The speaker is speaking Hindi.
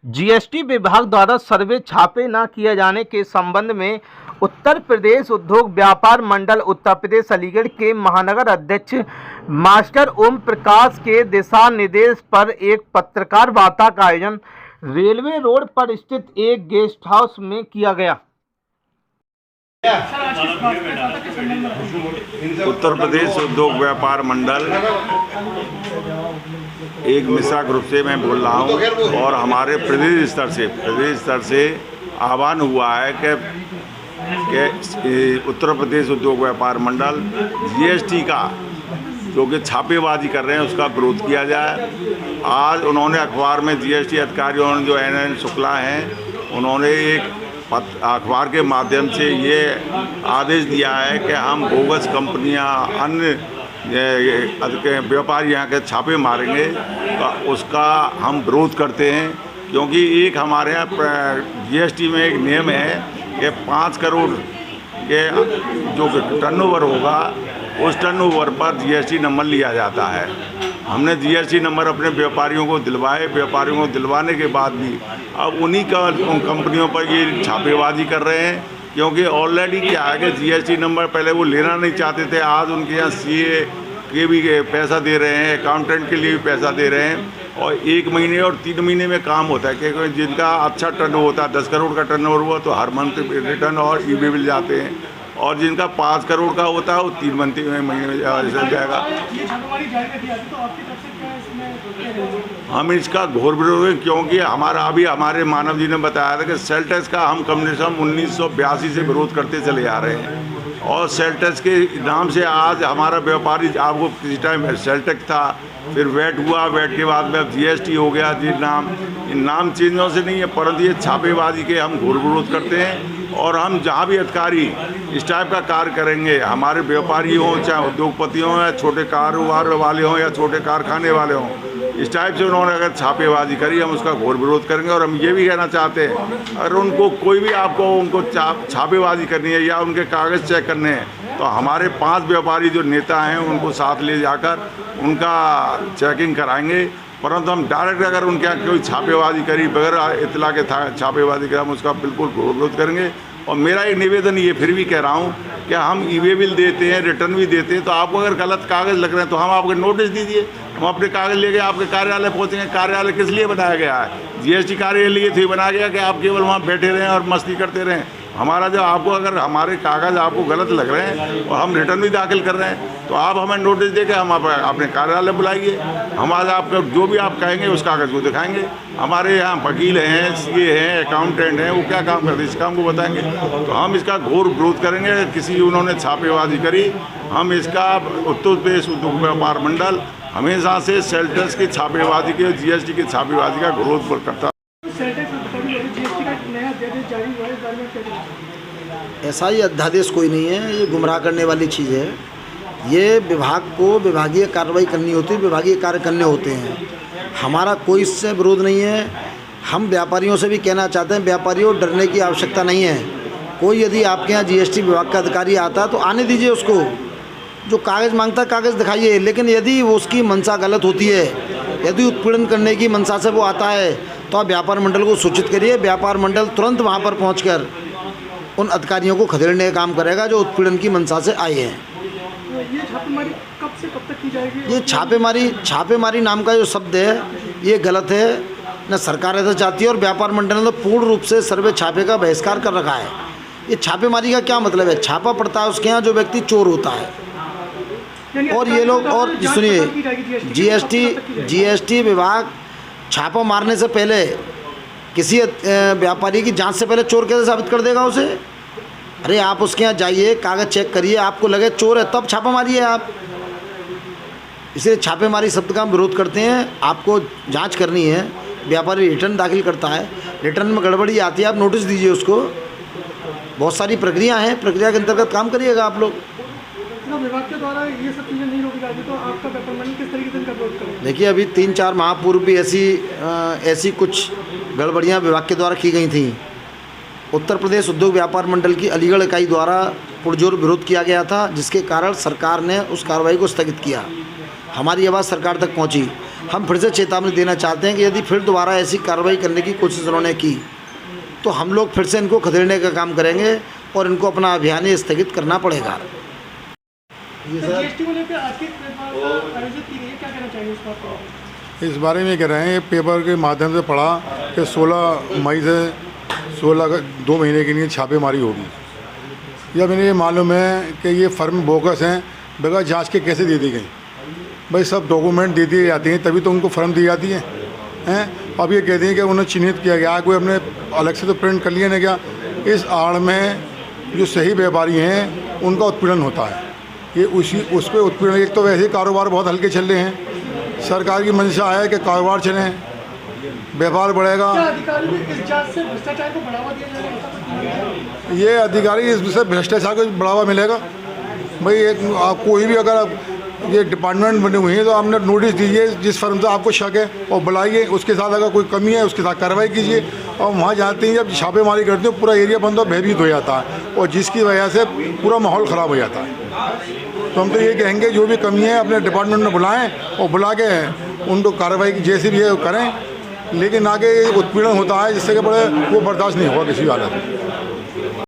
जीएसटी विभाग द्वारा सर्वे छापे न किए जाने के संबंध में उत्तर प्रदेश उद्योग व्यापार मंडल उत्तर प्रदेश अलीगढ़ के महानगर अध्यक्ष मास्टर ओम प्रकाश के दिशा निर्देश पर एक पत्रकार वार्ता का आयोजन रेलवे रोड पर स्थित एक गेस्ट हाउस में किया गया। उत्तर प्रदेश उद्योग व्यापार मंडल एक मिश्रा ग्रुप से मैं बोल रहा हूँ और हमारे प्रदेश स्तर से आह्वान हुआ है कि उत्तर प्रदेश उद्योग व्यापार मंडल जीएसटी का जो कि छापेबाजी कर रहे हैं उसका विरोध किया जाए। आज उन्होंने अखबार में जीएसटी अधिकारियों ने जो एन शुक्ला हैं उन्होंने एक अखबार के माध्यम से ये आदेश दिया है कि हम बोगस कंपनियां अन्य व्यापारी यहाँ के छापे मारेंगे तो उसका हम विरोध करते हैं, क्योंकि एक हमारे यहाँ जीएसटी में एक नियम है कि 5 करोड़ के जो टर्नओवर होगा उस टर्नओवर पर जीएसटी नंबर लिया जाता है। हमने जीएसटी नंबर अपने व्यापारियों को दिलवाए, व्यापारियों को दिलवाने के बाद भी अब उन कंपनियों पर ये छापेबाजी कर रहे हैं, क्योंकि ऑलरेडी क्या है कि जीएसटी नंबर पहले वो लेना नहीं चाहते थे, आज उनके यहाँ सीए के भी पैसा दे रहे हैं, अकाउंटेंट के लिए भी पैसा दे रहे हैं और 1 महीने और 3 महीने में काम होता है। क्योंकि जिनका अच्छा टर्नओवर होता है 10 करोड़ का टर्नओवर हुआ तो हर मंथ रिटर्न और ई बिल जाते हैं, और जिनका 5 करोड़ का होता है वो 3 महीने में जाएगा। हम इसका घोर विरोध है, क्योंकि हमारे मानव जी ने बताया था कि सेल टैक्स का हम कम से कम 1982 से विरोध करते चले आ रहे हैं और सेल टैक्स के नाम से आज हमारा व्यापारी, आपको किसी टाइम सेल टैक्स था, फिर वैट हुआ, वैट के बाद में अब जीएसटी हो गया। इन नाम चेंजों से नहीं है, परंतु ये छापेबाजी के हम घोर विरोध करते हैं। और हम जहाँ भी अधिकारी इस टाइप का कार्य करेंगे, हमारे व्यापारी हों चाहे उद्योगपति हों या छोटे कारोबार वाले हों या छोटे कारखाने वाले हों, इस टाइप से उन्होंने अगर छापेबाजी करी हम उसका घोर विरोध करेंगे। और हम ये भी कहना चाहते हैं, अगर उनको कोई भी उनको छापेबाजी करनी है या उनके कागज़ चेक करने हैं तो हमारे 5 व्यापारी जो नेता हैं उनको साथ ले जाकर उनका चेकिंग कराएंगे। परंतु हम डायरेक्ट अगर उनके यहाँ कोई छापेबाजी करी बगैर इतला के छापेबाजी करें हम उसका बिल्कुल विरोध करेंगे। और मेरा एक निवेदन ये फिर भी कह रहा हूँ कि हम ई बिल देते हैं, रिटर्न भी देते हैं, तो आपको अगर गलत कागज़ लग रहे हैं तो हम आपको नोटिस दीजिए, हम अपने कागज़ लेके आपके कार्यालय पहुँचेंगे। कार्यालय किस लिए बनाया गया है? जीएसटी कार्यालय ये बनाया गया कि आप केवल वहाँ बैठे रहें और मस्ती करते रहें। हमारा जो आपको अगर हमारे कागज़ आपको गलत लग रहे हैं और हम रिटर्न भी दाखिल कर रहे हैं तो आप हमें नोटिस देके हम अपने कार्यालय बुलाइए, हम आज आपका जो भी आप कहेंगे उस कागज़ को दिखाएंगे। हमारे यहाँ वकील हैं, सीए हैं, अकाउंटेंट हैं, वो क्या काम करते हैं इस काम को बताएंगे। तो हम इसका घोर विरोध करेंगे। किसी उन्होंने छापेबाजी करी, हम इसका उत्तर प्रदेश उद्योग व्यापार मंडल हमेशा से सेल टैक्स की छापेबाजी के, जीएसटी की छापेबाजी का विरोध करता है। ऐसा ही अध्यादेश कोई नहीं है, ये गुमराह करने वाली चीज़ है। ये विभाग को विभागीय कार्रवाई करनी होती है, विभागीय कार्य करने होते हैं। हमारा कोई इससे विरोध नहीं है। हम व्यापारियों से भी कहना चाहते हैं, व्यापारियों डरने की आवश्यकता नहीं है। कोई यदि आपके यहाँ जीएसटी विभाग का अधिकारी आता है तो आने दीजिए उसको, जो कागज़ मांगता है कागज़ दिखाइए। लेकिन यदि वो उसकी मंशा गलत होती है, यदि उत्पीड़न करने की मंशा से वो आता है तो आप व्यापार मंडल को सूचित करिए। व्यापार मंडल तुरंत वहाँ पर पहुँचकर उन अधिकारियों को खदेड़ने का काम करेगा जो उत्पीड़न की मंशा से आए हैं। ये छापेमारी कब से कब तक की जाएगी? ये छापेमारी नाम का जो शब्द है ये गलत है, न सरकार ऐसा चाहती है और व्यापार मंडल ने तो पूर्ण रूप से सर्वे छापे का बहिष्कार कर रखा है। ये छापेमारी का क्या मतलब है? छापा पड़ता है उसके यहाँ जो व्यक्ति चोर होता है। और ये लोग, और सुनिए, जीएसटी विभाग छापा मारने से पहले किसी व्यापारी की जांच से पहले चोर कैसे साबित कर देगा उसे? अरे आप उसके यहाँ जाइए, कागज़ चेक करिए, आपको लगे चोर है तब छापा मारिए आप। इसलिए छापेमारी शब्द का हम विरोध करते हैं। आपको जांच करनी है, व्यापारी रिटर्न दाखिल करता है, रिटर्न में गड़बड़ी आती है, आप नोटिस दीजिए उसको। बहुत सारी प्रक्रिया हैं, प्रक्रिया के अंतर्गत काम करिएगा आप लोग। विभाग के द्वारा ये सब चीज़ें नहीं रोकी जाती तो आपका व्यापार मंडल किस तरीके से इनका विरोध करेगा? देखिए, अभी 3-4 माह पूर्व भी ऐसी कुछ गड़बड़ियाँ विभाग के द्वारा की गई थी। उत्तर प्रदेश उद्योग व्यापार मंडल की अलीगढ़ इकाई द्वारा पुरजोर विरोध किया गया था, जिसके कारण सरकार ने उस कार्रवाई को स्थगित किया। हमारी आवाज़ सरकार तक पहुंची। हम फिर से चेतावनी देना चाहते हैं कि यदि फिर दोबारा ऐसी कार्रवाई करने की कोशिश उन्होंने की तो हम लोग फिर से इनको खदेड़ने का काम करेंगे और इनको अपना अभियान ही स्थगित करना पड़ेगा। जीएसटी को लेकर आज की आयोजित की गई, क्या कहना चाहिए इस बात पर? इस बारे में कह रहे हैं, ये पेपर के माध्यम से पढ़ा कि 16 मई से 2 महीने के लिए छापेमारी होगी। या मैंने ये मालूम है कि ये फर्म बोगस हैं, बगैर जांच के कैसे दे दी गई? भाई सब डॉक्यूमेंट दे दिए जाते हैं तभी तो उनको फर्म दी जाती है हैं। अब ये कहते हैं कि उन्हें चिन्हित किया गया, कोई अपने अलग से तो प्रिंट कर लिए ना क्या? इस आड़ में जो सही व्यापारी हैं उनका उत्पीड़न होता है। ये उस पर उत्पीड़न, एक तो वैसे ही कारोबार बहुत हल्के चल रहे हैं। सरकार की मंशा है कि कारोबार चलें, व्यापार बढ़ेगा। क्या अधिकारियों को इस जांच से भ्रष्टाचार को बढ़ावा दिया जाएगा, ऐसा कुछ नहीं है? ये अधिकारी इससे भ्रष्टाचार को बढ़ावा मिलेगा। भाई एक आप कोई भी अगर ये डिपार्टमेंट बने हुए हैं तो आपने नोटिस दीजिए, जिस फर्म से आपको शक है और बुलाइए, उसके साथ अगर कोई कमी है उसके साथ कार्रवाई कीजिए। और वहाँ जाते ही जब छापेमारी करते हो पूरा एरिया बंद और भयभीत हो जाता है और जिसकी वजह से पूरा माहौल ख़राब हो जाता है। तो हम तो ये कहेंगे जो भी कमी है अपने डिपार्टमेंट में बुलाएं और बुला के उनको कार्रवाई की जैसे भी है करें, लेकिन आगे उत्पीड़न होता है जिससे कि बड़े वो बर्दाश्त नहीं होगा किसी हालत में।